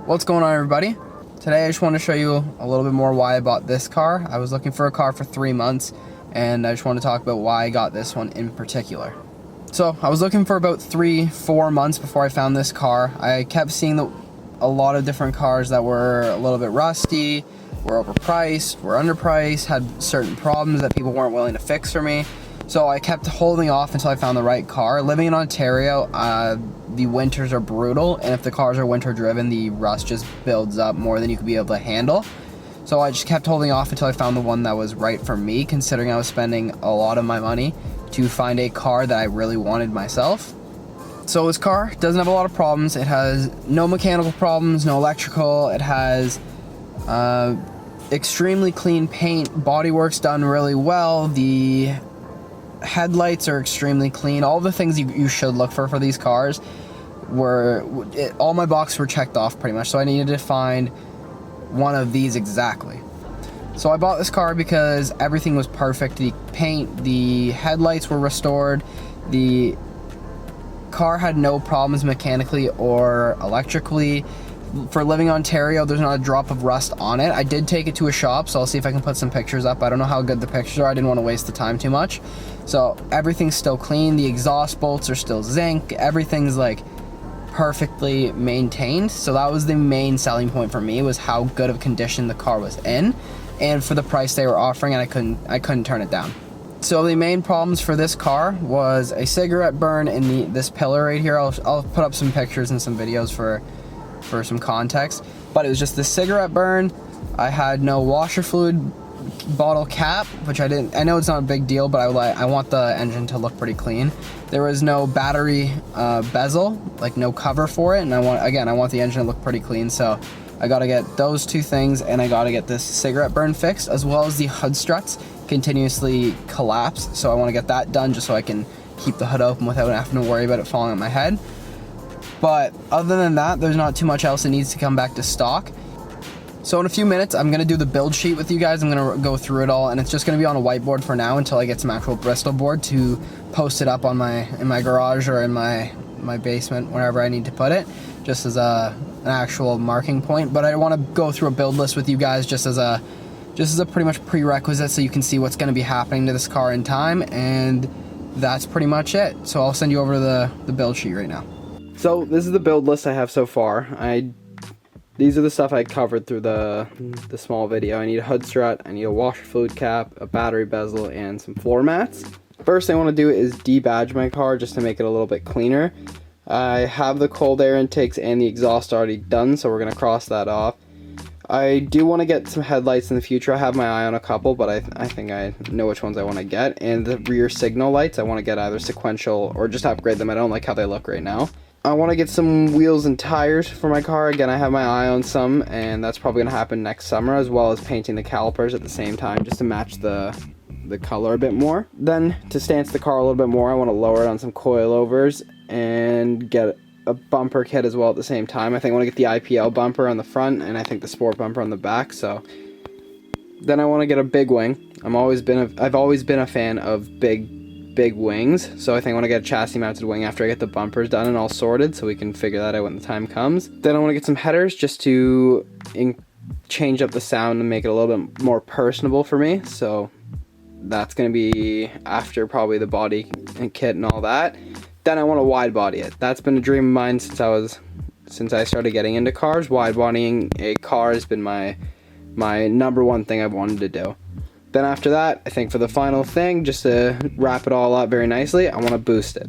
What's going on, everybody? Today I just want to show you a little bit more why I bought this car. I was looking for a car for 3 months, and I just want to talk about why I got this one in particular. So I was looking for about 3-4 months before I found this car. I kept seeing a lot of different cars that were a little bit rusty, were overpriced, were underpriced, had certain problems that people weren't willing to fix for me. So I kept holding off until I found the right car. Living in Ontario, the winters are brutal, and if the cars are winter driven, the rust just builds up more than you could be able to handle. So I just kept holding off until I found the one that was right for me, considering I was spending a lot of my money to find a car that I really wanted myself. So this car doesn't have a lot of problems. It has no mechanical problems, no electrical. It has extremely clean paint. Bodywork's done really well. The headlights are extremely clean. All the things you should look for these cars all my boxes were checked off pretty much, so I needed to find one of these exactly. So I bought this car because everything was perfect. The paint, the headlights were restored, the car had no problems mechanically or electrically. For living in Ontario, there's not a drop of rust on it. I did take it to a shop, so I'll see if I can put some pictures up. I don't know how good the pictures are. I didn't want to waste the time too much. So everything's still clean. The exhaust bolts are still zinc. Everything's like perfectly maintained. So that was the main selling point for me, was how good of condition the car was in, and for the price they were offering, and I couldn't turn it down. So the main problems for this car was a cigarette burn in this pillar right here. I'll put up some pictures and some videos for some context, but it was just the cigarette burn. I had no washer fluid bottle cap, which I know it's not a big deal, but I want the engine to look pretty clean. There was no battery bezel, like no cover for it, and I want the engine to look pretty clean. So I got to get those two things, and I got to get this cigarette burn fixed, as well as the hood struts continuously collapse. So I want to get that done just so I can keep the hood open without having to worry about it falling on my head. But other than that, there's not too much else that needs to come back to stock. So in a few minutes, I'm going to do the build sheet with you guys. I'm going to go through it all, and it's just going to be on a whiteboard for now until I get some actual Bristol board to post it up on in my garage or in my basement, wherever I need to put it, just as an actual marking point. But I want to go through a build list with you guys just as a pretty much prerequisite, so you can see what's going to be happening to this car in time, and that's pretty much it. So I'll send you over the build sheet right now. So this is the build list I have so far. These are the stuff I covered through the small video. I need a hood strut, I need a washer fluid cap, a battery bezel, and some floor mats. First thing I want to do is debadge my car just to make it a little bit cleaner. I have the cold air intakes and the exhaust already done, so we're going to cross that off. I do want to get some headlights in the future. I have my eye on a couple, but I think I know which ones I want to get. And the rear signal lights, I want to get either sequential or just upgrade them. I don't like how they look right now. I want to get some wheels and tires for my car. Again, I have my eye on some, and that's probably going to happen next summer, as well as painting the calipers at the same time just to match the color a bit more. Then, to stance the car a little bit more, I want to lower it on some coilovers and get a bumper kit as well at the same time. I think I want to get the IPL bumper on the front, and I think the sport bumper on the back. So then I want to get a big wing. I've always been a fan of big wings, so I think I want to get a chassis mounted wing after I get the bumpers done and all sorted, so we can figure that out when the time comes. Then I want to get some headers just to change up the sound and make it a little bit more personable for me. So that's going to be after probably the body and kit and all that. Then I want to wide body it. That's been a dream of mine since I started getting into cars. Wide bodying a car has been my number one thing I've wanted to do. Then after that, I think for the final thing, just to wrap it all up very nicely, I want to boost it.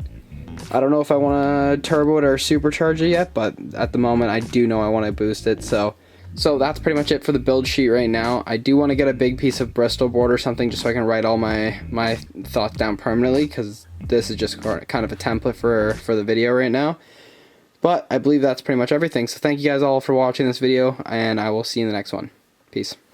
I don't know if I want to turbo it or supercharge it yet, but at the moment I do know I want to boost it. So that's pretty much it for the build sheet right now. I do want to get a big piece of Bristol board or something just so I can write all my thoughts down permanently, because this is just kind of a template for the video right now. But I believe that's pretty much everything. So thank you guys all for watching this video, and I will see you in the next one. Peace.